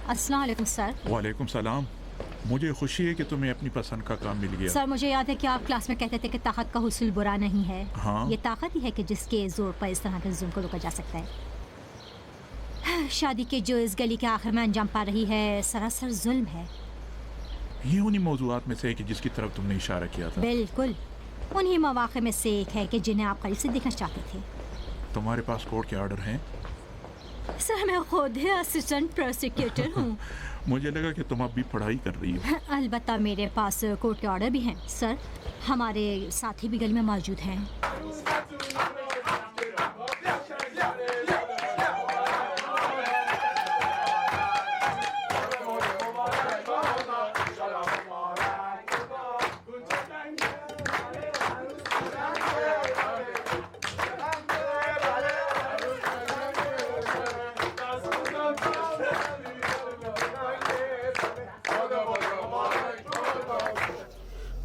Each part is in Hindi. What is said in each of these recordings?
अस्सलाम वालेकुम सर। वालेकुम सलाम। मुझे खुशी है कि तुम्हें अपनी पसंद का काम मिल गया। सर मुझे याद है कि आप क्लास में कहते थे कि ताकत का हुस्न बुरा नहीं है। हाँ? ये ताकत ही है कि जिसके जोर पर इस तरह के जुल्म को रोका जा सकता है। शादी के जो इस गली के आखिर में अंजाम पा रही है सरासर जुल्म है। ये उन्हीं मौजूआत में से है कि जिसकी तरफ तुमने इशारा किया था। बिल्कुल उन्हीं मौके में से एक है कि जिन्हें आप करीब से देखना चाहते थे। तुम्हारे पास कोर्ट के ऑर्डर हैं? सर मैं खुद ही असिस्टेंट प्रोसिक्यूटर हूँ। मुझे लगा कि तुम अब भी पढ़ाई कर रही हो। अलबत्ता मेरे पास कोर्ट के ऑर्डर भी हैं सर। हमारे साथी भी गली में मौजूद हैं।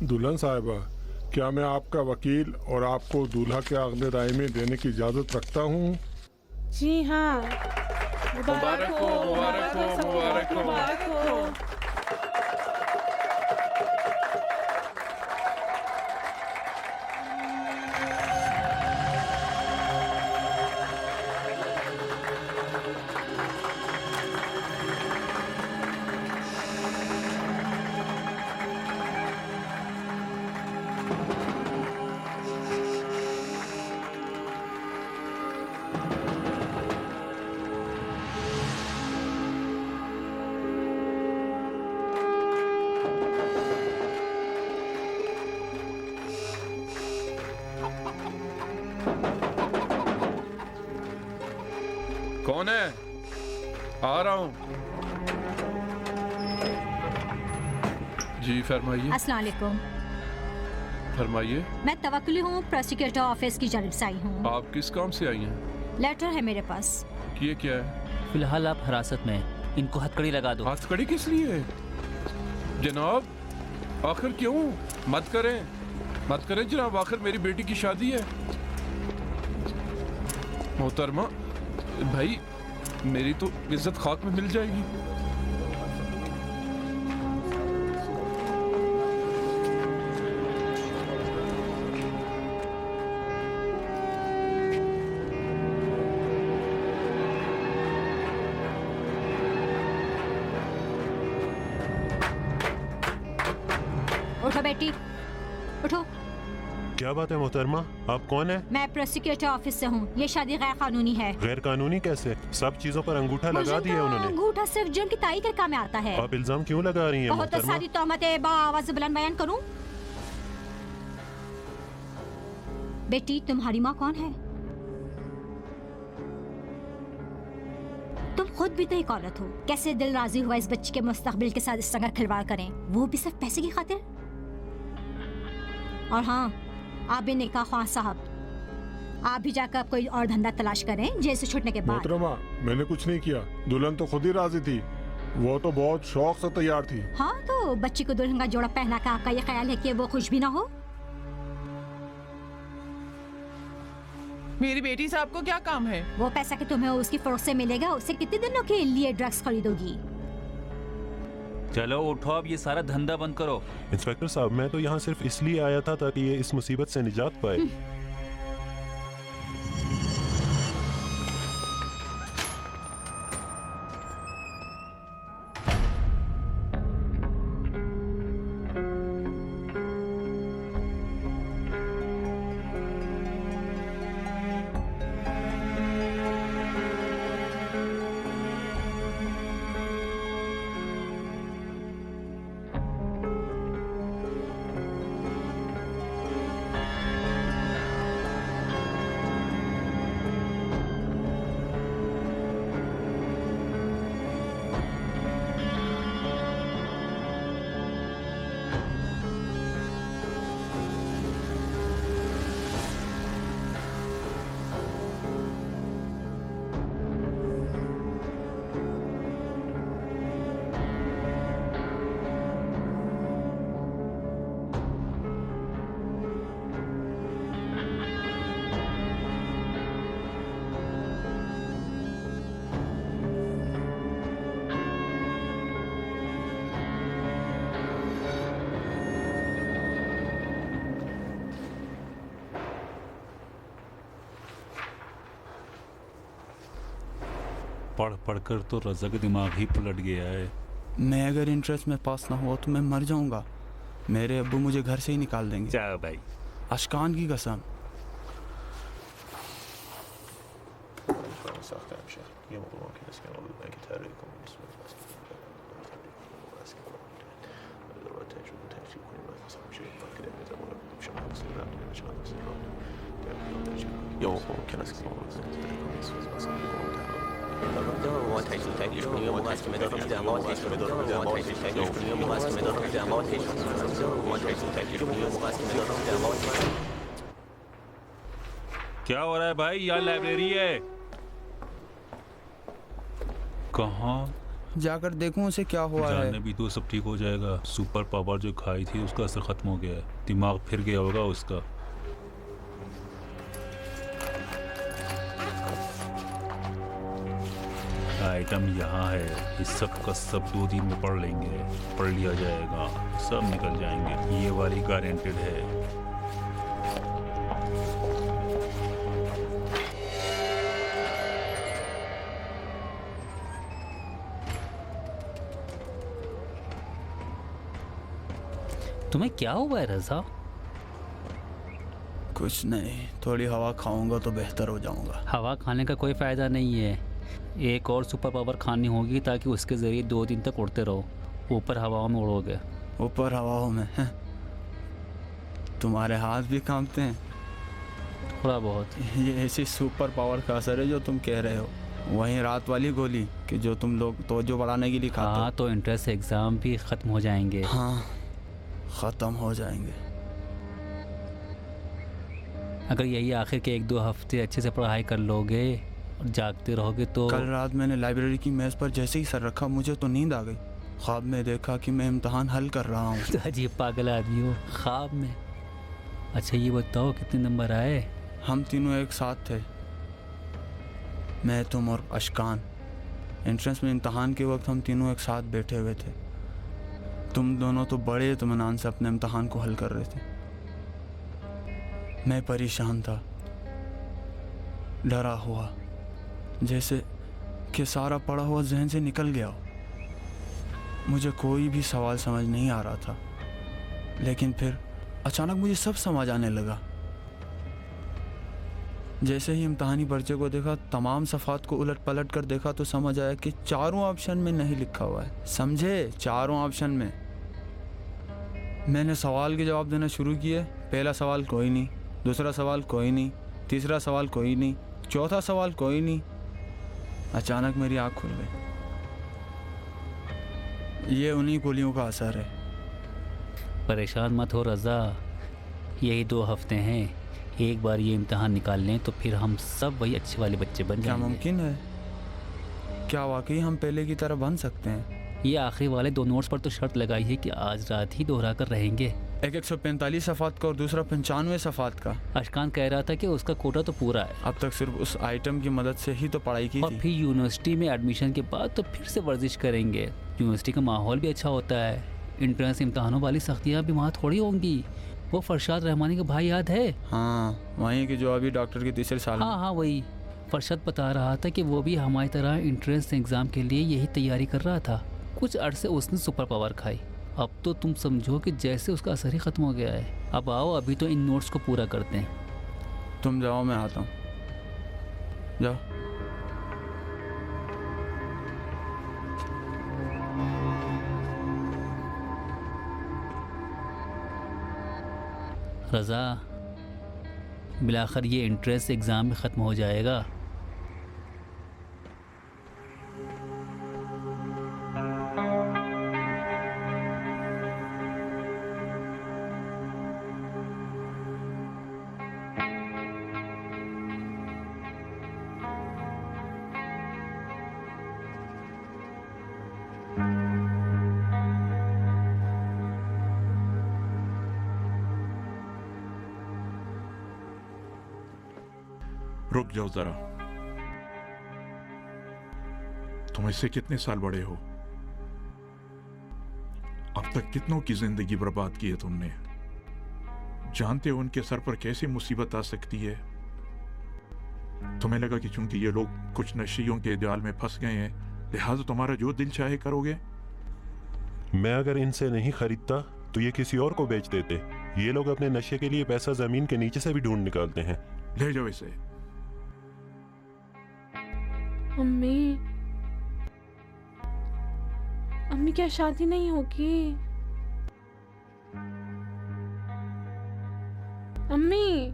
दुल्हन साहिबा, क्या मैं आपका वकील और आपको दूल्हा के अगले राय में देने की इजाज़त रखता हूँ? जी हाँ। मुबारक हो, मुबारक हो, मुबारक हो, मुबारक हो। कौन है? आ रहा हूँ। जी फरमाइए। अस्सलाम वालेकुम। फरमाइए। मैं तवक्कुली हूँ, प्रोसिक्यूटर ऑफिस की जानिब से आई हूँ। आप किस काम से आई हैं? लेटर है मेरे पास। ये क्या है? फिलहाल आप हिरासत में हैं। इनको हथकड़ी लगा दो। हथकड़ी किस लिए? जनाब आखिर क्यों? मत करें, मत करें जनाब, आखिर मेरी बेटी की शादी है। मोहतरमा भाई, मेरी तो इज्जत खाक में मिल जाएगी। उठो बेटी, उठो। क्या बात है मोहतरमा, आप कौन है? मैं प्रोसिक्यूटर ऑफिस से हूँ। ये शादी गैर कानूनी है। गैर कानूनी कैसे? सब चीजों पर अंगूठा लगा दिया उन्होंने। अंगूठा सिर्फ जुर्म की तारीख के काम में आता है। आप इल्जाम क्यों लगा रही हैं बहुत मोहतरमा? सारी तोहमतें आवाज से बुलंद बयान करूँ? बेटी, तुम्हारी माँ कौन है? तुम खुद भी तो एक औरत हो। कैसे दिल राजी हुआ इस बच्ची के मुस्तकबिल के साथ इस तरह खिलवाड़ करें, वो भी सिर्फ पैसे की खातिर? और हाँ, आप भी निकाह ख्वाह साहब, आप भी जाकर कोई और धंधा तलाश करें जेल से छूटने के बाद। मोहतरमा, मैंने कुछ नहीं किया। दुल्हन तो खुद ही राजी थी। वो तो बहुत शौक से तैयार थी। हाँ, तो बच्ची को दुल्हन का जोड़ा पहना कर आपका ये ख्याल है कि वो खुश भी ना हो? मेरी बेटी से आपको क्या काम है? वो पैसा कि तुम्हें उसकी फरोख्त से मिलेगा, उससे कितने दिनों के लिए ड्रग्स खरीदोगी? चलो उठो, अब ये सारा धंधा बंद करो। इंस्पेक्टर साहब, मैं तो यहाँ सिर्फ इसलिए आया था ताकि ये इस मुसीबत से निजात पाए। पढ़ पढ़कर तो रज़ा का दिमाग ही पलट गया है। मैं अगर इंट्रेंस में पास ना हुआ तो मैं मर जाऊंगा। मेरे अब्बू मुझे घर से ही निकाल देंगे। जा भाई, अशकान की कसम। क्या हो रहा है भाई? यहाँ लाइब्रेरी है। कहाँ जाकर देखूं उसे क्या हुआ है। जानने भी तो सब ठीक हो जाएगा। सुपर पावर जो खाई थी उसका असर खत्म हो गया है। दिमाग फिर गया होगा उसका। आइटम यहाँ है। इस सब का सब 2 दिन में पढ़ लेंगे। पढ़ लिया जाएगा, सब निकल जाएंगे। ये वाली गारंटेड है। तुम्हें क्या हुआ है रज़ा? कुछ नहीं, थोड़ी हवा खाऊंगा तो बेहतर हो जाऊंगा। हवा खाने का कोई फ़ायदा नहीं है। एक और सुपर पावर खानी होगी ताकि उसके ज़रिए 2 दिन तक उड़ते रहो। ऊपर हवाओं में उड़ोगे। ऊपर हवाओं में हैं? तुम्हारे हाथ भी कांपते हैं? थोड़ा बहुत। ये ऐसी सुपर पावर का असर है जो तुम कह रहे हो। वहीं रात वाली गोली कि जो तुम लोग तवज्जो बढ़ाने के लिए खाते हो। हाँ, तो इंट्रेंस एग्ज़ाम भी ख़त्म हो जाएंगे। हाँ, ख़त्म हो जाएंगे। अगर यही आखिर के 1-2 हफ्ते अच्छे से पढ़ाई कर लोगे और जागते रहोगे तो। कल रात मैंने लाइब्रेरी की मेज़ पर जैसे ही सर रखा मुझे तो नींद आ गई। ख्वाब में देखा कि मैं इम्तिहान हल कर रहा हूँ। तो अजीब पागल आदमी हो, ख्वाब में। अच्छा ये बताओ कितने नंबर आए? हम तीनों एक साथ थे, मैं, तुम और अशकान। एंट्रेंस में इम्तिहान के वक्त हम तीनों एक साथ बैठे हुए थे। तुम दोनों तो बड़े इत्मीनान से अपने इम्तिहान को हल कर रहे थे। मैं परेशान था, डरा हुआ, जैसे कि सारा पढ़ा हुआ जहन से निकल गया हो। मुझे कोई भी सवाल समझ नहीं आ रहा था, लेकिन फिर अचानक मुझे सब समझ आने लगा। जैसे ही इम्तहानी पर्चे को देखा, तमाम सफ़ात को उलट पलट कर देखा तो समझ आया कि चारों ऑप्शन में नहीं लिखा हुआ है। समझे? चारों ऑप्शन में। मैंने सवाल के जवाब देना शुरू किए। पहला सवाल कोई नहीं, दूसरा सवाल कोई नहीं, तीसरा सवाल कोई नहीं, चौथा सवाल कोई नहीं। अचानक मेरी आँख खुल गई। ये उन्हीं गोलियों का असर है। परेशान मत हो रज़ा, यही 2 हफ्ते हैं। एक बार ये इम्तहान निकाल लें तो फिर हम सब वही अच्छे वाले बच्चे बन क्या जाएंगे। मुमकिन है? क्या वाकई हम पहले की तरह बन सकते हैं? ये आखिरी वाले 2 नोट्स पर तो शर्त लगाई है कि आज रात ही दोहरा कर रहेंगे। एक 145 सफ़ात का और दूसरा 95 सफ़ात का। अशकान कह रहा था कि उसका कोटा तो पूरा है अब तक सिर्फ उस आइटम की मदद से ही तो पढ़ाई की और थी। फिर यूनिवर्सिटी में एडमिशन के बाद तो फिर से वर्जिश करेंगे। यूनिवर्सिटी का माहौल भी अच्छा होता है। इंट्रेंस इम्तहानों वाली सख्तियाँ भी वहाँ थोड़ी होंगी। वो फरशाद रहमानी का भाई याद है? हाँ, वहीं की जो अभी डॉक्टर के तीसरे साल में। हाँ, वही। फरशाद बता रहा था कि वो भी हमारी तरह इंट्रेंस एग्ज़ाम के लिए यही तैयारी कर रहा था। कुछ अरसे उसने सुपर पावर खाई। अब तो तुम समझो कि जैसे उसका असर ही ख़त्म हो गया है। अब आओ, अभी तो इन नोट्स को पूरा करते हैं। तुम जाओ, मैं आता हूँ। जाओ। रज़ा, बिलाखिर ये इंट्रेंस एग्ज़ाम भी ख़त्म हो जाएगा। रुक जाओ जरा। तुम इससे कितने साल बड़े हो? अब तक कितनों की जिंदगी बर्बाद की है तुमने। जानते हो उनके सर पर कैसी मुसीबत आ सकती है? तुम्हें लगा कि चूंकि ये लोग कुछ नशियों के जाल में फंस गए हैं, लिहाजा तुम्हारा जो दिल चाहे करोगे। मैं अगर इनसे नहीं खरीदता तो ये किसी और को बेच देते। ये लोग अपने नशे के लिए पैसा जमीन के नीचे से भी ढूंढ निकालते हैं। ले जाओ इसे। अम्मी, अम्मी क्या शादी नहीं होगी? अम्मी,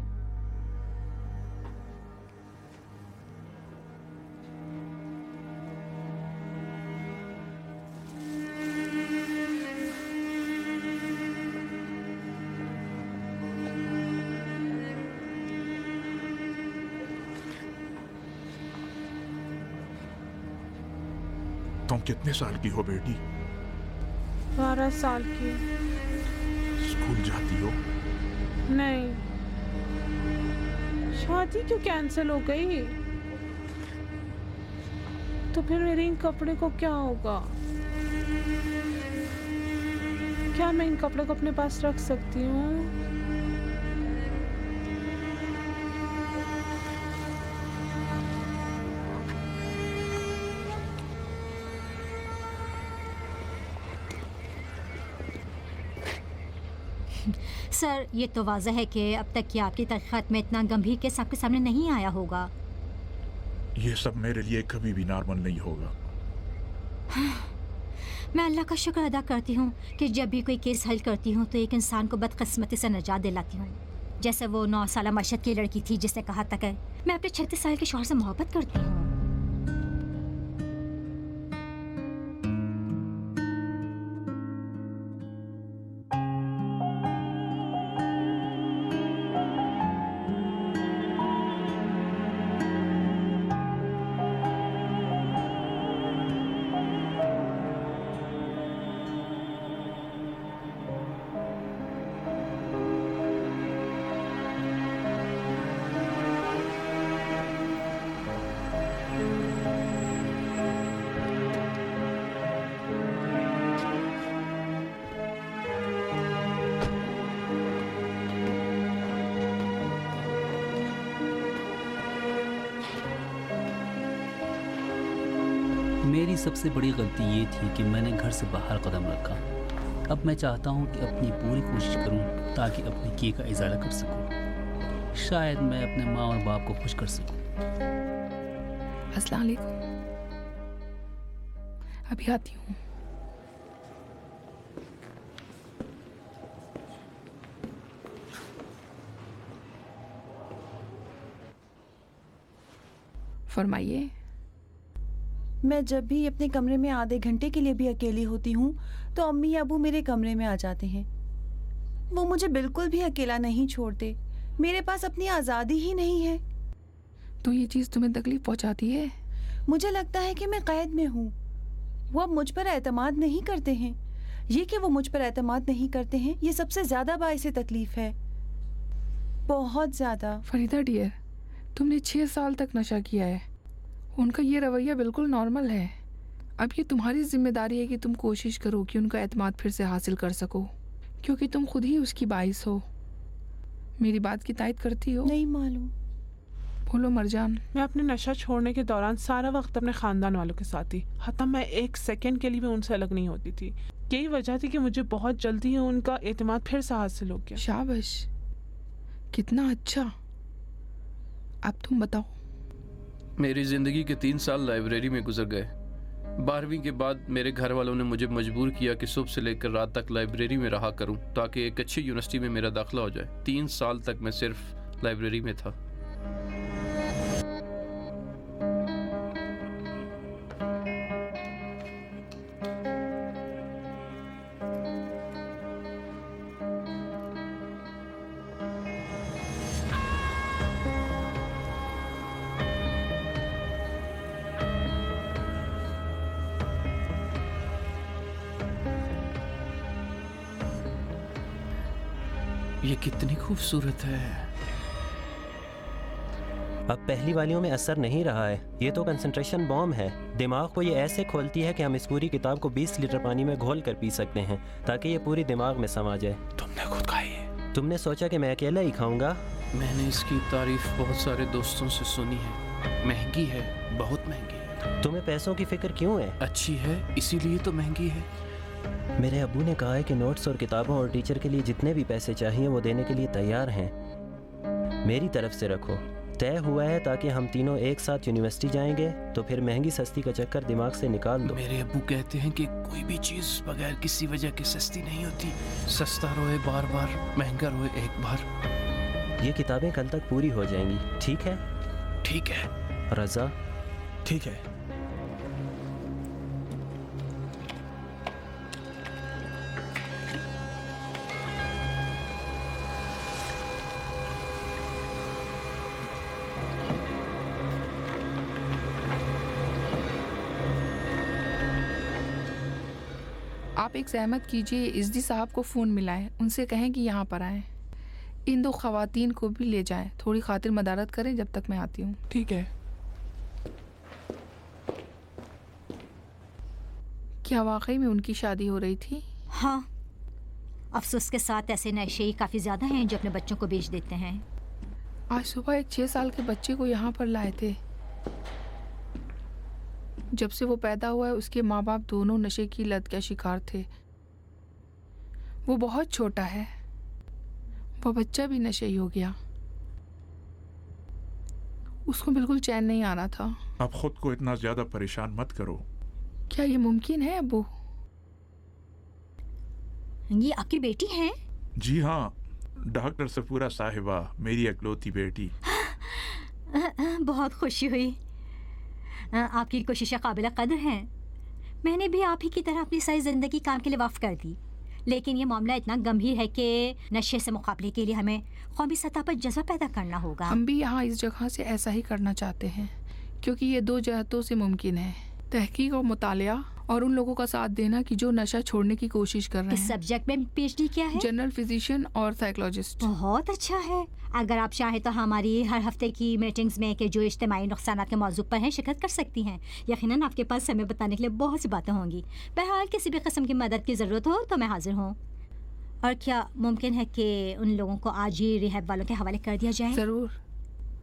तुम कितने साल की हो बेटी? 12 साल की। स्कूल जाती हो? नहीं। शादी क्यों कैंसिल हो गई? तो फिर मेरे इन कपड़े को क्या होगा? क्या मैं इन कपड़े को अपने पास रख सकती हूँ? सर, ये तो वाज़ह है कि अब तक की आपकी तहक़ीक़ात में इतना गंभीर केस आपके सामने नहीं आया होगा। ये सब मेरे लिए कभी भी नॉर्मल नहीं होगा। मैं अल्लाह का शुक्र अदा करती हूँ कि जब भी कोई केस हल करती हूँ तो एक इंसान को बदकिस्मती से निजात दिलाती हूँ। जैसे वो 9 साल मशहद की लड़की थी जिसने कहा था कि मैं अपने 36 साल के शौहर से मोहब्बत करती हूँ। मेरी सबसे बड़ी गलती ये थी कि मैंने घर से बाहर कदम रखा। अब मैं चाहता हूँ कि अपनी पूरी कोशिश करूँ ताकि अपने किए का इजाला कर सकूँ। शायद मैं अपने माँ और बाप को खुश कर सकूं। अस्सलाम वालेकुम। अभी आती हूँ। फरमाइए। मैं जब भी अपने कमरे में आधे घंटे के लिए भी अकेली होती हूँ तो अम्मी अबू मेरे कमरे में आ जाते हैं। वो मुझे बिल्कुल भी अकेला नहीं छोड़ते। मेरे पास अपनी आज़ादी ही नहीं है। तो ये चीज़ तुम्हें तकलीफ पहुँचाती है? मुझे लगता है कि मैं कैद में हूँ। वो अब मुझ पर एतमाद नहीं करते हैं। ये कि वो मुझ पर एतमाद नहीं करते हैं, ये सबसे ज़्यादा बाइसे तकलीफ है, बहुत ज़्यादा। फरीदा डियर, तुमने 6 साल तक नशा किया है। उनका ये रवैया बिल्कुल नॉर्मल है। अब ये तुम्हारी जिम्मेदारी है कि तुम कोशिश करो कि उनका एतमाद फिर से हासिल कर सको, क्योंकि तुम खुद ही उसकी बाइस हो। मेरी बात की तायद करती हो? नहीं मालूम। बोलो मरजान। मैं अपने नशा छोड़ने के दौरान सारा वक्त अपने ख़ानदान वालों के साथ थी। हत्ता मैं 1 सेकंड के लिए भी उनसे अलग नहीं होती थी। यही वजह थी कि मुझे बहुत जल्दी ही उनका एतमाद फिर से हासिल हो गया। शाबाश, कितना अच्छा। अब तुम बताओ। मेरी ज़िंदगी के 3 साल लाइब्रेरी में गुजर गए। 12वीं के बाद मेरे घर वालों ने मुझे मजबूर किया कि सुबह से लेकर रात तक लाइब्रेरी में रहा करूं ताकि एक अच्छी यूनिवर्सिटी में मेरा दाखिला हो जाए। 3 साल तक मैं सिर्फ लाइब्रेरी में था। ये कितनी खूबसूरत है। अब पहली वालियों में असर नहीं रहा है। ये तो कंसंट्रेशन बॉम्ब है। दिमाग को ये ऐसे खोलती है कि हम इस पूरी किताब को 20 लीटर पानी में घोल कर पी सकते हैं ताकि ये पूरी दिमाग में समा जाए। तुमने खुद खाई है? तुमने सोचा कि मैं अकेला ही खाऊंगा? मैंने इसकी तारीफ बहुत सारे दोस्तों से सुनी है। महंगी है, बहुत महंगी है। तुम्हें पैसों की फिक्र क्यों है? अच्छी है इसीलिए तो महंगी है। मेरे अब्बू ने कहा है कि नोट्स और किताबों और टीचर के लिए जितने भी पैसे चाहिए वो देने के लिए तैयार हैं। मेरी तरफ से रखो। तय हुआ है ताकि हम तीनों एक साथ यूनिवर्सिटी जाएंगे, तो फिर महंगी सस्ती का चक्कर दिमाग से निकाल दो। मेरे अब्बू कहते हैं कि कोई भी चीज़ बगैर किसी वजह के सस्ती नहीं होती। सस्ता रोए बार बार, महंगा रोए एक बार। ये किताबें कल तक पूरी हो जाएंगी, ठीक है? ठीक है। रज़ा? ठीक है। आप एक ज़हमत कीजिए, इज़्दी साहब को फ़ोन मिलाएं, उनसे कहें कि यहाँ पर आएं। इन 2 ख़वातीन को भी ले जाएं। थोड़ी खातिर मदारत करें जब तक मैं आती हूँ। ठीक है। क्या वाकई में उनकी शादी हो रही थी? हाँ, अफसोस के साथ ऐसे नशे काफ़ी ज़्यादा हैं जो अपने बच्चों को बेच देते हैं। आज सुबह एक 6 साल के बच्चे को यहाँ पर लाए थे। जब से वो पैदा हुआ है उसके माँ बाप दोनों नशे की लत का शिकार थे। वो बहुत छोटा है, वो बच्चा भी नशे ही हो गया। उसको बिल्कुल चैन नहीं आ रहा था। आप खुद को इतना ज्यादा परेशान मत करो। क्या ये मुमकिन है अब्बू? ये आपकी बेटी है? जी हाँ, डॉक्टर सफूरा साहिबा, मेरी इकलौती बेटी। बहुत खुशी हुई। आपकी कोशिशें काबिल कदर हैं। मैंने भी आप ही की तरह अपनी सारी ज़िंदगी काम के लिए वक्फ कर दी, लेकिन ये मामला इतना गंभीर है कि नशे से मुकाबले के लिए हमें कौमी सतह पर जज्बा पैदा करना होगा। हम भी यहाँ इस जगह से ऐसा ही करना चाहते हैं, क्योंकि ये 2 जहतों से मुमकिन है। तहकीक और मुतालिया और उन लोगों का साथ देना कि जो नशा छोड़ने की कोशिश कर रहे हैं। इस सब्जेक्ट में PhD किया है? जनरल फिजिशियन और साइकोलॉजिस्ट। बहुत अच्छा है। अगर आप चाहें तो हमारी हर हफ्ते की मीटिंग्स में कि जो इज्तिमाई नुकसानात के मौजू पर हैं शिरकत कर सकती हैं। यकीनन आपके पास समय बताने के लिए बहुत सी बातें होंगी। बहरहाल किसी भी किस्म की मदद की ज़रूरत हो तो मैं हाजिर हूँ। और क्या मुमकिन है कि उन लोगों को आज ही रिहैब वालों के हवाले कर दिया जाए? ज़रूर,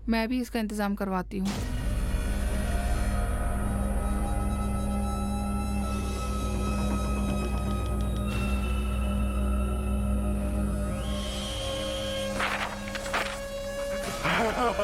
मैं भी इसका इंतज़ाम करवाती हूँ। ये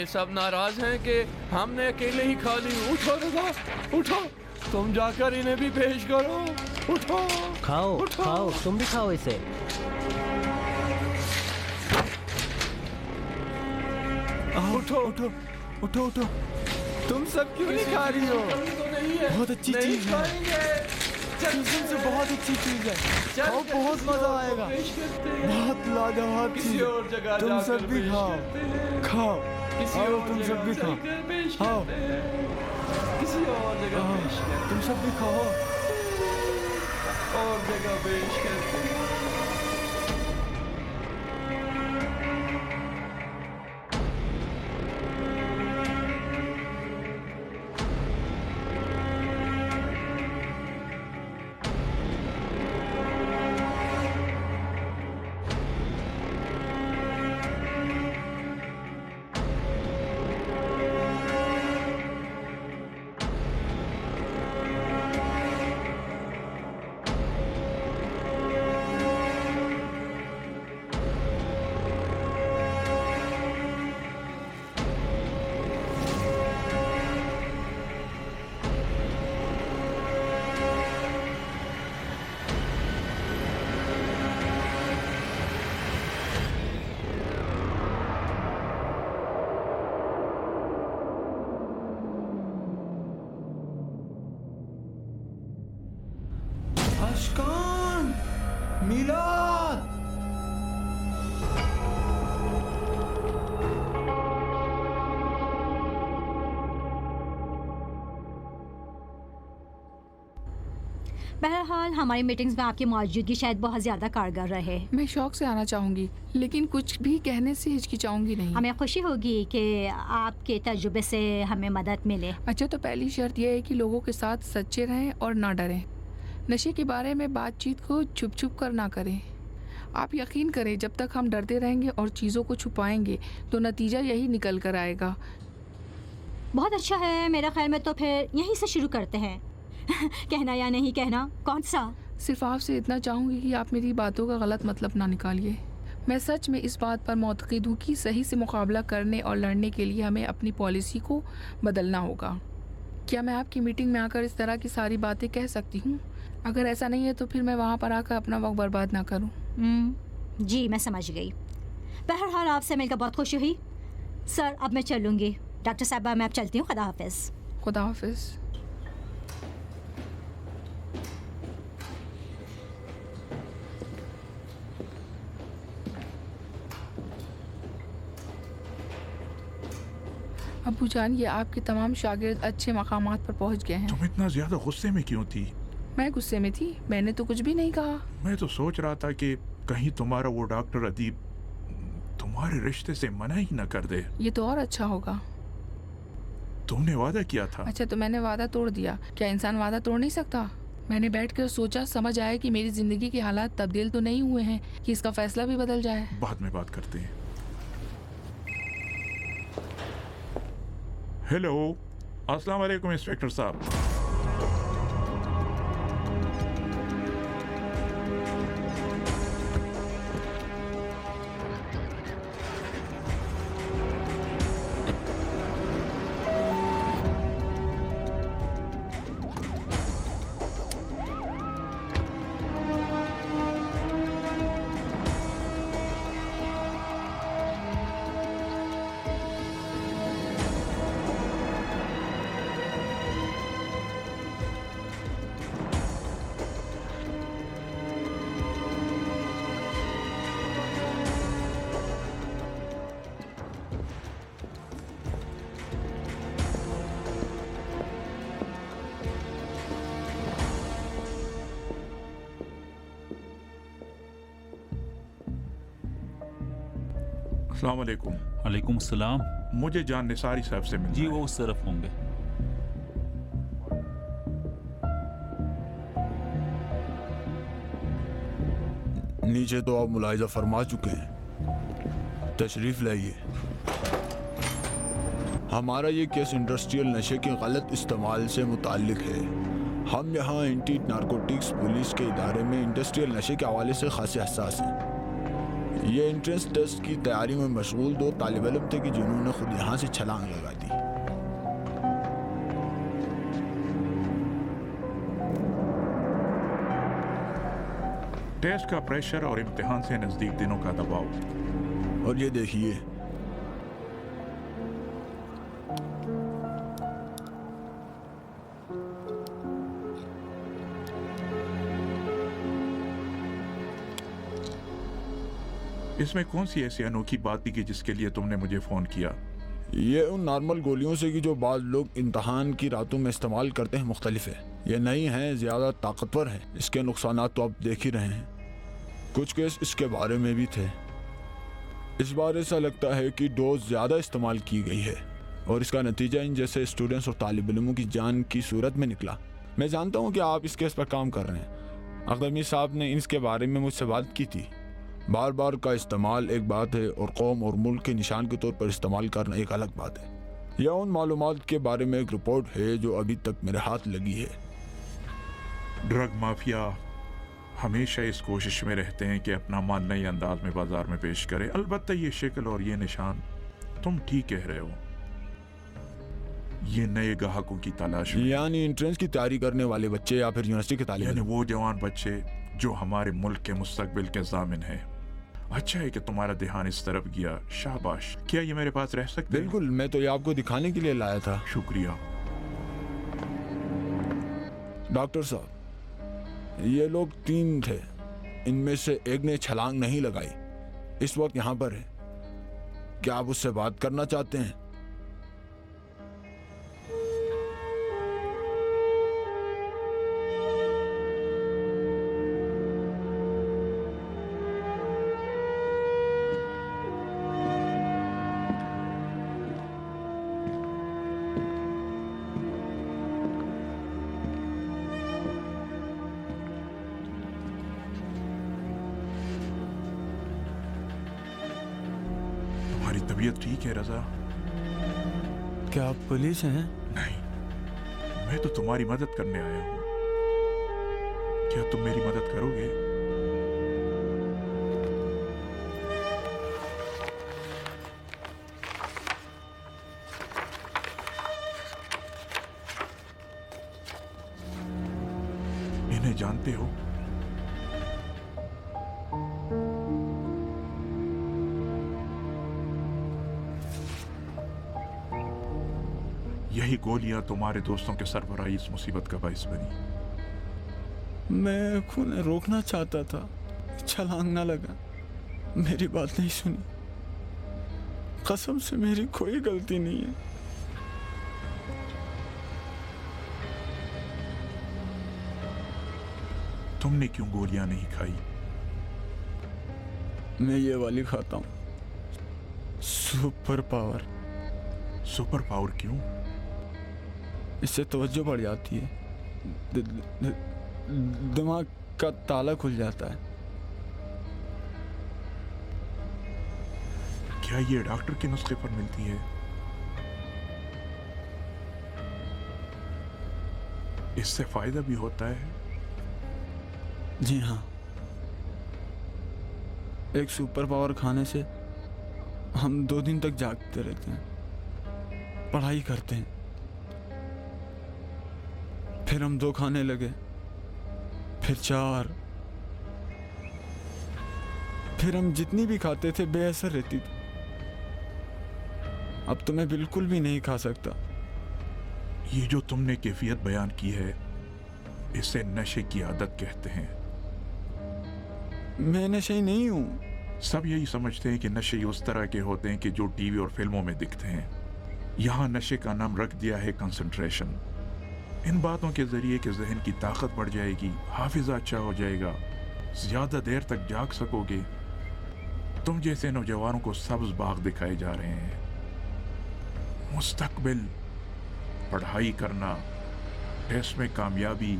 सब नाराज हैं कि हमने अकेले ही खा ली। उठो रजा, उठो, तुम जाकर इन्हें भी पेश करो। उठो, खाओ उठो। खाओ, तुम भी खाओ इसे। उठो उठो उठो उठो, तुम सब क्यों नहीं खा रही हो? बहुत अच्छी चीज है, कसम से बहुत अच्छी चीज है। खाओ, बहुत मजा आएगा, बहुत लाजवाब चीज है। तुम सब भी खाओ, खाओ, आओ तुम सब भी खाओ, आओ, किसी और जगह पेश करते, तुम सब भी खाओ। और जगह पेश करते। अशकान, मिलाद, बहरहाल हमारी मीटिंग्स में आपकी मौजूदगी शायद बहुत ज़्यादा कारगर रहे। मैं शौक से आना चाहूँगी, लेकिन कुछ भी कहने से हिचकिचाऊंगी नहीं। हमें खुशी होगी कि आपके तजुर्बे से हमें मदद मिले। अच्छा, तो पहली शर्त यह है कि लोगों के साथ सच्चे रहें और ना डरें। नशे के बारे में बातचीत को छुप छुप कर ना करें। आप यकीन करें, जब तक हम डरते रहेंगे और चीज़ों को छुपाएंगे तो नतीजा यही निकल कर आएगा। बहुत अच्छा है, मेरा ख्याल में तो फिर यहीं से शुरू करते हैं। कहना या नहीं कहना, कौन सा? सिर्फ आपसे इतना चाहूँगी कि आप मेरी बातों का गलत मतलब ना निकालिए। मैं सच में इस बात पर मुतक़िद हूँ कि सही से मुकाबला करने और लड़ने के लिए हमें अपनी पॉलिसी को बदलना होगा। क्या मैं आपकी मीटिंग में आकर इस तरह की सारी बातें कह सकती हूँ? अगर ऐसा नहीं है तो फिर मैं वहाँ पर आकर अपना वक्त बर्बाद ना करूँ। जी, मैं समझ गई। बहरहाल आपसे मिलकर बहुत खुशी हुई। सर, अब मैं चलूँगी। डॉक्टर साहबा, मैं अब चलती हूँ। खुदा हाफिज़। खुदा हाफिज़। अबू जान, ये आपके तमाम शागिर्द अच्छे मकामात पर पहुंच गए हैं। तुम इतना ज्यादा गुस्से में क्यों थी? मैं गुस्से में थी? मैंने तो कुछ भी नहीं कहा। मैं तो सोच रहा था कि कहीं तुम्हारा वो डॉक्टर अदीब तुम्हारे रिश्ते से मना ही न कर दे। ये तो और अच्छा होगा। तुमने वादा किया था। अच्छा, तो मैंने वादा तोड़ दिया। क्या इंसान वादा तोड़ नहीं सकता? मैंने बैठकर सोचा, समझ आया कि मेरी जिंदगी के हालात तब्दील तो नहीं हुए हैं कि इसका फैसला भी बदल जाए। बाद में बात करते हैं। हेलो, अस्सलाम वालेकुम इंस्पेक्टर साहब। अस्सलाम वालेकुम। वालेकुम सलाम। मुझे जान निसारी साहब से मिलना जी, है। वो उस तरफ होंगे। नीचे तो आप मुलाहिजा फरमा चुके हैं, तशरीफ लाइए। हमारा ये केस इंडस्ट्रियल नशे के गलत इस्तेमाल से मुताल्लिक है। हम यहाँ एंटी नारकोटिक्स पुलिस के इदारे में इंडस्ट्रियल नशे के हवाले से खासे हसास हैं। ये एंट्रेंस टेस्ट की तैयारी में मशगूल 2 तालिब इल्म थे कि जिन्होंने खुद यहाँ से छलांग लगा दी। टेस्ट का प्रेशर और इम्तिहान से नजदीक दिनों का दबाव। और ये देखिए, इसमें कौन सी ऐसी अनोखी बात थी कि जिसके लिए तुमने मुझे फोन किया? ये उन नॉर्मल गोलियों से कि जो बाद लोग इम्तहान की रातों में इस्तेमाल करते हैं मुख्तलिफ है। ये नई हैं, ज़्यादा ताकतवर हैं। इसके नुकसानात तो आप देख ही रहे हैं। कुछ केस इसके बारे में भी थे। इस बार ऐसा लगता है कि डोज ज़्यादा इस्तेमाल की गई है और इसका नतीजा इन जैसे स्टूडेंट्स और तालिब इल्मों की जान की सूरत में निकला। मैं जानता हूँ कि आप इस केस पर काम कर रहे हैं। अक़दमी साहब ने इसके बारे में मुझसे बात की थी। बार बार का इस्तेमाल एक बात है और कौम और मुल्क के निशान के तौर पर इस्तेमाल करना एक अलग बात है। यह उन मालूमात के बारे में एक रिपोर्ट है जो अभी तक मेरे हाथ लगी है। ड्रग माफिया हमेशा इस कोशिश में रहते हैं कि अपना माल नए अंदाज में बाजार में पेश करें। अलबत्ता ये शक्ल और ये निशान, तुम ठीक कह रहे हो, ये नए ग्राहकों की तलाश में। यानी एंट्रेंस की तैयारी करने वाले बच्चे या फिर यूनिवर्सिटी के तालिब यानी वो जवान बच्चे जो हमारे मुल्क के मुस्तकबिल के ज़ामिन हैं। अच्छा है कि तुम्हारा ध्यान इस तरफ गया, शाबाश। क्या ये मेरे पास रह सकते हैं? बिल्कुल, मैं तो ये आपको दिखाने के लिए लाया था। शुक्रिया। डॉक्टर साहब, ये लोग 3 थे। इनमें से एक ने छलांग नहीं लगाई, इस वक्त यहाँ पर है। क्या आप उससे बात करना चाहते हैं? तबीयत ठीक है रजा? क्या आप पुलिस हैं? नहीं, मैं तो तुम्हारी मदद करने आया हूँ। क्या तुम मेरी मदद करोगे? इन्हें जानते हो? यही गोलियां तुम्हारे दोस्तों के सर पर आई इस मुसीबत का बाइस बनी। मैं उन्हें रोकना चाहता था, छलांग ना लगा, मेरी बात नहीं सुनी। कसम से मेरी कोई गलती नहीं है। तुमने क्यों गोलियां नहीं खाई? मैं ये वाली खाता हूँ, सुपर पावर। सुपर पावर क्यों? इससे तवज्जो बढ़ जाती है, दिमाग का ताला खुल जाता है। क्या ये डॉक्टर के नुस्खे पर मिलती है? इससे फायदा भी होता है? जी हाँ, एक सुपर पावर खाने से हम 2 दिन तक जागते रहते हैं, पढ़ाई करते हैं। फिर हम 2 खाने लगे, फिर 4, फिर हम जितनी भी खाते थे बेअसर रहती थी। अब तो मैं बिल्कुल भी नहीं खा सकता। ये जो तुमने कैफियत बयान की है, इसे नशे की आदत कहते हैं। मैं नशे नहीं हूँ। सब यही समझते हैं कि नशे उस तरह के होते हैं कि जो टीवी और फिल्मों में दिखते हैं। यहाँ नशे का नाम रख दिया है कंसंट्रेशन। इन बातों के जरिए कि जहन की ताकत बढ़ जाएगी, हाफिजा अच्छा हो जाएगा, ज्यादा देर तक जाग सकोगे। तुम जैसे नौजवानों को सब्ज बाग दिखाए जा रहे हैं। मुस्तकबिल, पढ़ाई करना, टेस्ट में कामयाबी।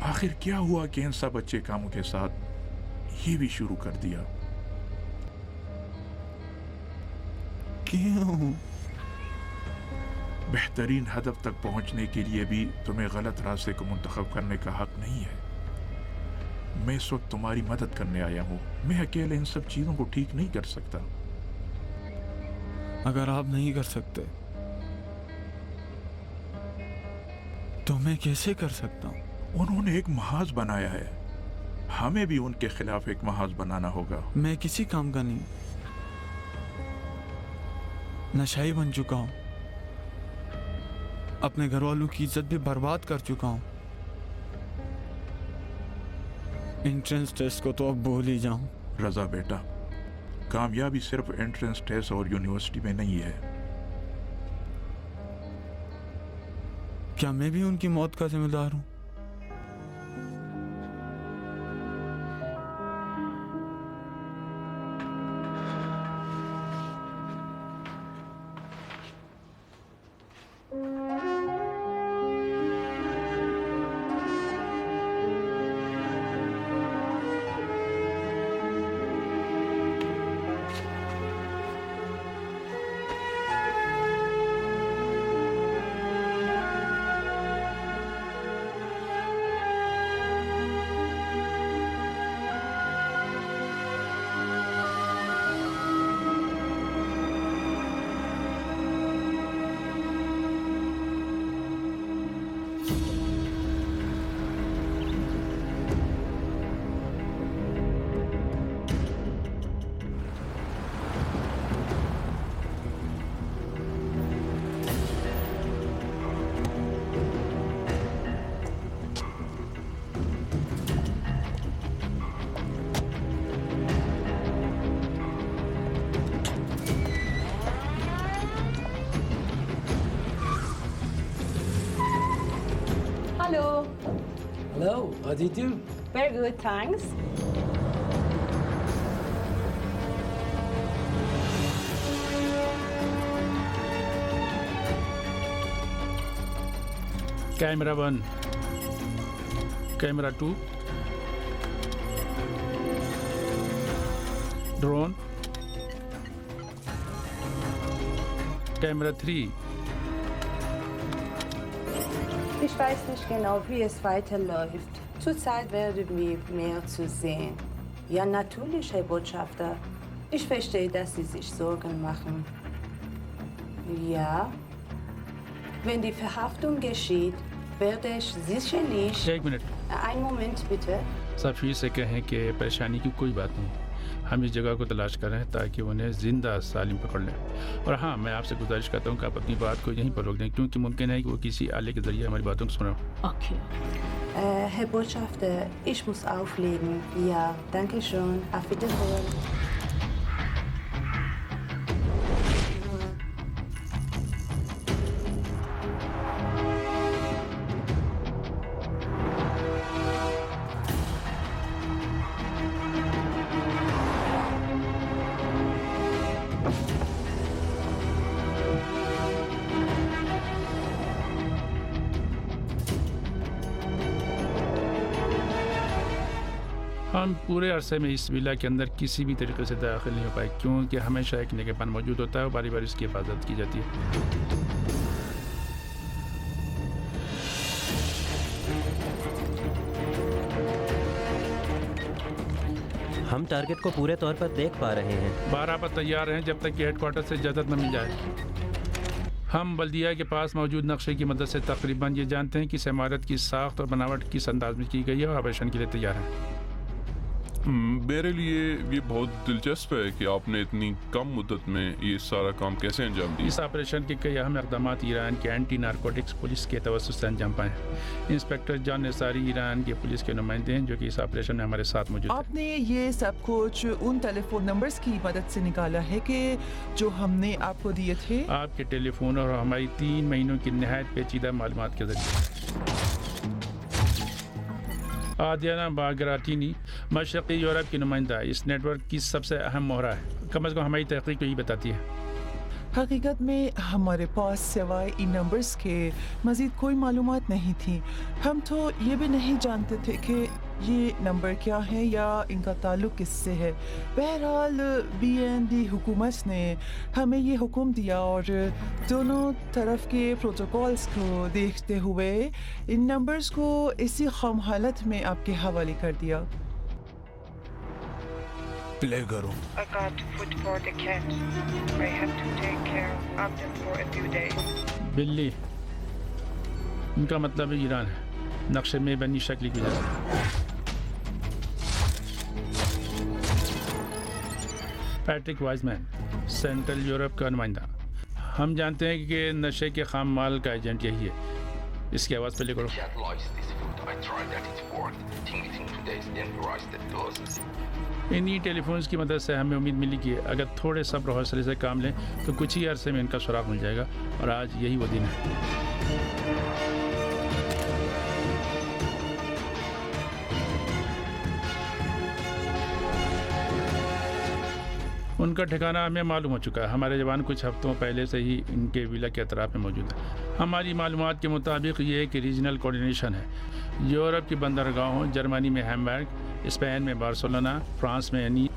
आखिर क्या हुआ कि इन सब अच्छे कामों के साथ ये भी शुरू कर दिया। क्यों? बेहतरीन हदफ तक पहुंचने के लिए भी तुम्हें गलत रास्ते को मुंतखब करने का हक नहीं है। मैं इस वक्त तुम्हारी मदद करने आया हूँ। मैं अकेले इन सब चीजों को ठीक नहीं कर सकता। अगर आप नहीं कर सकते तो मैं कैसे कर सकता हूँ? उन्होंने एक महाज बनाया है, हमें भी उनके खिलाफ एक महाज बनाना होगा। मैं किसी काम का नहीं, नशाई बन चुका हूँ, अपने घर वालों की इज्जत भी बर्बाद कर चुका हूँ। एंट्रेंस टेस्ट को तो अब भूल ही जाऊं। रजा बेटा, कामयाबी सिर्फ एंट्रेंस टेस्ट और यूनिवर्सिटी में नहीं है। क्या मैं भी उनकी मौत का जिम्मेदार हूं? Hello. Hello, how do you do? Very good, thanks. Camera 1, Camera 2, Drone, Camera 3. Ich weiß nicht genau, wie es weiterläuft. Zurzeit werden wir mehr zu sehen. Ja, natürlich, Herr Botschafter. Ich verstehe, dass Sie sich Sorgen machen. Ja, wenn die Verhaftung geschieht, werde ich sicherlich... एक मिनट, Einen Moment, bitte. सब फिर से कहें कि परेशानी की कोई बात नहीं। हम इस जगह को तलाश कर रहे हैं ताकि उन्हें जिंदा सालिम पकड़ लें। और हाँ, मैं आपसे गुजारिश करता हूँ कि आप अपनी बात को यहीं पर रोक दें, क्योंकि मुमकिन है कि वो किसी आले के जरिए हमारी बातों को सुना। Okay. Herr Botschafter, ich muss auflegen. Ja, danke schön. Auf Wiederhören. हम पूरे अरसे में इस विला के अंदर किसी भी तरीके से दाखिल नहीं हो पाए, क्योंकि हमेशा एक निगहबान मौजूद होता है और बारी बारी इसकी हिफाजत की जाती है। हम टारगेट को पूरे तौर पर देख पा रहे हैं। 12 पर तैयार हैं जब तक कि हेडक्वार्टर से इजाज़त न मिल जाए। हम बल्दिया के पास मौजूद नक्शे की मदद से तकरीबन ये जानते हैं कि इस इमारत की साख्त और बनावट किस अंदाज में की गई है और ऑपरेशन के लिए तैयार हैं। मेरे लिए ये बहुत दिलचस्प है कि आपने इतनी कम मुद्दत में ये सारा काम कैसे अंजाम दिया। इस ऑपरेशन के कई अहम इक़दाम ईरान के एंटी नारकोटिक्स पुलिस के तवज्जुह से अंजाम पाए हैं। इंस्पेक्टर जॉन निसारी ईरान के पुलिस के नुमाइंदे हैं जो कि इस ऑपरेशन में हमारे साथ मौजूद हैं। आपने ये सब कुछ उन टेलीफोन नंबर्स की मदद से निकाला है कि जो हमने आपको दिए थे? आपके टेलीफोन और हमारी 3 महीनों की नहायत पेचीदा मालूमात के जरिए। आदियाना बागराटीनी मशरक़ी यूरोप की नुमाइंदा इस नेटवर्क की सबसे अहम मोहरा है। कम अज़ कम हमारी तहक़ीक़ तो यही बताती है। हकीकत में हमारे पास सिवाय इन नंबर्स के मज़ीद कोई मालूमात नहीं थी। हम तो ये भी नहीं जानते थे कि ये नंबर क्या है या इनका ताल्लुक़ किससे है। बहरहाल BND हुकूमत ने हमें ये हुक्म दिया और दोनों तरफ के प्रोटोकॉल्स को देखते हुए इन नंबर्स को इसी खाम हालत में आपके हवाले कर दिया। प्ले करो। I got food for the cat. I have to take care of them for a few days. बिल्ली, इनका मतलब है ईरान है, नक्शे में बनी शक्ल की वजह से। पैट्रिक वाइजमैन, सेंट्रल यूरोप का नुमाइंदा। हम जानते हैं कि नशे के खाम माल का एजेंट यही है। इसकी आवाज़ पहले करो। इन्हीं टेलीफोन्स की मदद से हमें उम्मीद मिली कि अगर थोड़े सब्र और हौसले से काम लें तो कुछ ही अरसे में इनका सुराग मिल जाएगा, और आज यही वो दिन है। उनका ठिकाना हमें मालूम हो चुका है। हमारे जवान कुछ हफ्तों पहले से ही इनके विला के अतराफ में मौजूद है। हमारी मालूमात के मुताबिक ये एक रीजनल कोऑर्डिनेशन है। यूरोप की बंदरगाहों, जर्मनी में हैम्बर्ग, स्पेन में बार्सिलोना, फ्रांस में एनी,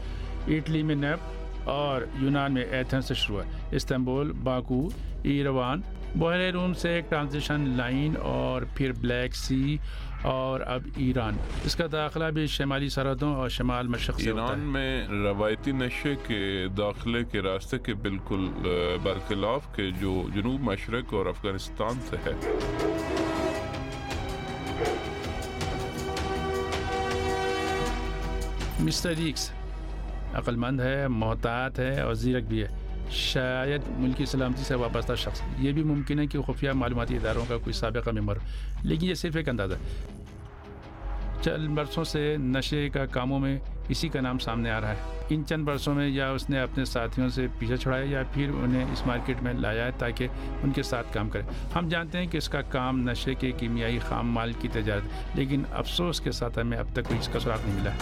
इटली में नेप और यूनान में एथेंस से शुरू है। इस्तांबुल, बाकू, ईरवान, बहरे रूम से एक ट्रांजिशन लाइन और फिर ब्लैक सी और अब ईरान। इसका दाखिला भी शुमाली सरहदों और शमाल मशरक़ से होता है। ईरान में रवायती नशे के दाखिले के रास्ते के बिल्कुल बरखिलाफ के जो जनूब मशरक़ और अफ़गानिस्तान से है। मिस्टर ईक्स अक्लमंद है, मोहतात है और ज़ीरक भी है। शायद मुल्की सलामती से वाबस्ता शख्स। ये भी मुमकिन है कि खुफिया मालूमाती इदारों का कोई साबिक़ा मेंबर, लेकिन ये सिर्फ एक अंदाज़ा है। चंद बरसों से नशे का कामों में इसी का नाम सामने आ रहा है। इन चंद बरसों में या उसने अपने साथियों से पीछा छुड़ाया या फिर उन्हें इस मार्केट में लाया है ताकि उनके साथ काम करे। हम जानते हैं कि इसका काम नशे के कीमियाई खाम माल की तजारत, लेकिन अफसोस के साथ हमें अब तक कोई इसका सुराग नहीं मिला।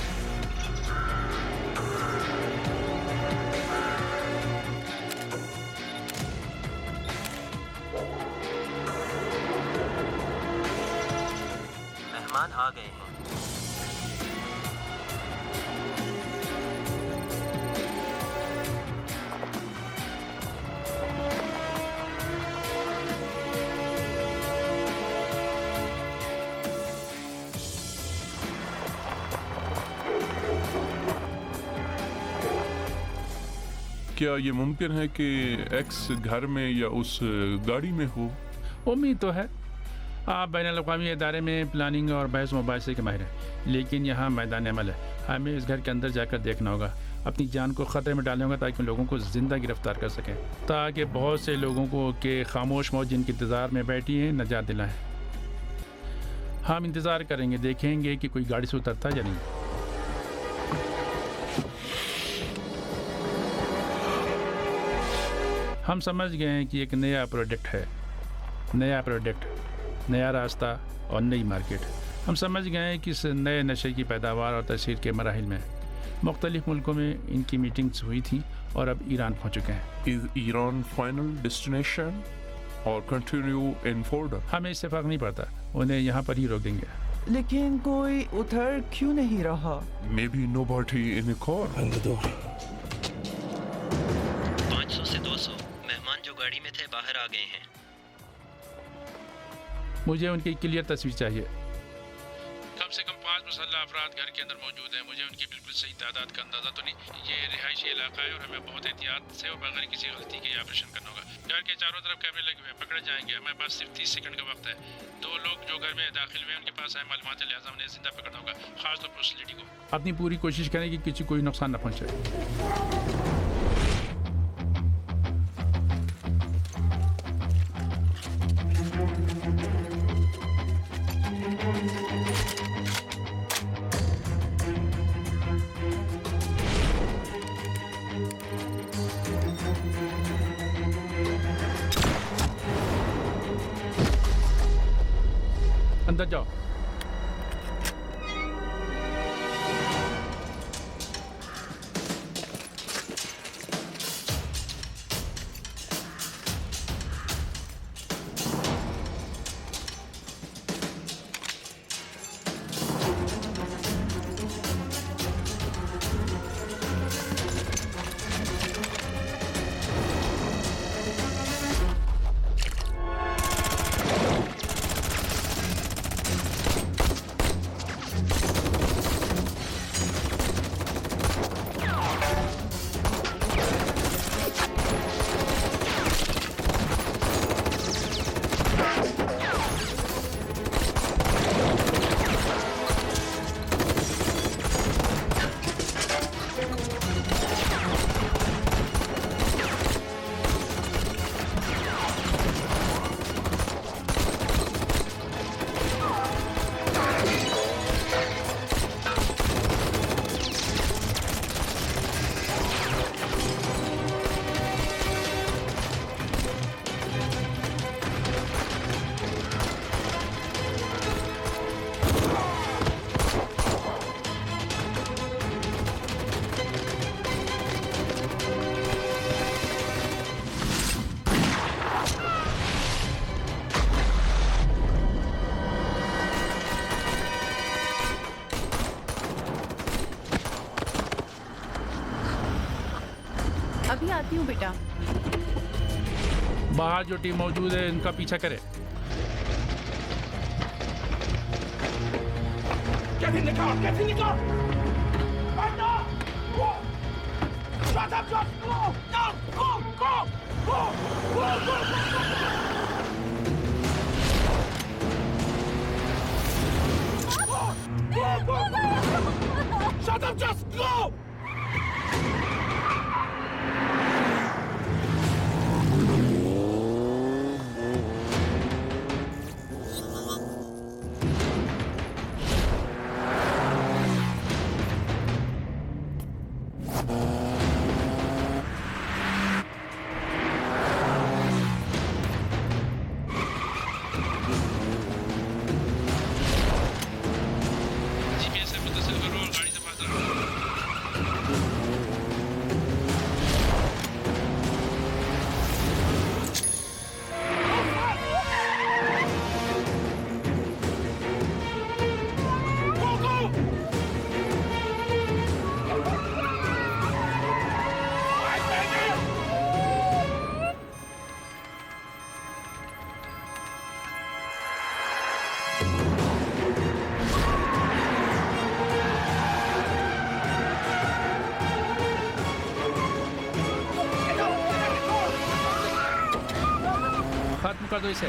मेहमान आ गए हैं। क्या ये मुमकिन है कि एक्स घर में या उस गाड़ी में हो? उम्मीद तो है। आप बैनुल-अक़वामी इदारे में प्लानिंग और बहस मुबाहिसे के माहिर हैं, लेकिन यहाँ मैदान अमल है। हमें इस घर के अंदर जाकर देखना होगा, अपनी जान को ख़तरे में डालना होगा ताकि उन लोगों को ज़िंदा गिरफ्तार कर सकें, ताकि बहुत से लोगों को के खामोश मौत जिनके इंतज़ार में बैठी हैं नजात दिलाएं। हम इंतज़ार करेंगे, देखेंगे कि कोई गाड़ी से उतरता या नहीं। हम समझ गए हैं कि एक नया प्रोडक्ट है, नया रास्ता और नई मार्केट। हम समझ गए हैं कि इस नए नशे की पैदावार और तस्हीर के मराहिल में मुख्तलिफ मुल्कों में इनकी मीटिंग्स हुई थी और अब ईरान पहुँच चुके हैं। इज ईरान फाइनल डेस्टिनेशन और कंटिन्यू इन फॉर्डर? हमें इससे फ़र्क नहीं पड़ता, उन्हें यहाँ पर ही रोक देंगे। लेकिन कोई उधर क्यों नहीं रहा? May be nobody in a car. 500 से 200 मेहमान जो गाड़ी में थे बाहर आ गए हैं। मुझे उनकी क्लियर तस्वीर चाहिए। कम से कम 5 मुसल्लह अफराद घर के अंदर मौजूद हैं। मुझे उनकी बिल्कुल सही तादाद का अंदाज़ा तो नहीं। ये रिहायशी इलाका है और हमें बहुत एहतियात से और बगैर किसी गलती के ऑपरेशन करना होगा। घर के चारों तरफ कैमरे लगे हुए हैं, पकड़े जाएंगे। हमारे पास सिर्फ 30 सेकंड का वक्त है। 2 लोग जो घर में दाखिल हुए उनके पास आए मालूमात है, लिहाजा उन्हें जिंदा पकड़ना होगा, खासतौर पर उस लेडी को। अपनी पूरी कोशिश करें कि किसी कोई नुकसान न पहुँचे। अंदर जाओ। आती हूँ बेटा। बाहर जो टीम मौजूद है इनका पीछा करे। Get in the car! Get in the car! Right now! Go! Shut up, Josh! Go! No! Go! Go! Go! Go! Go! Go! Go! Go! Shut up, Josh! Go! खत्म कर दो इसे।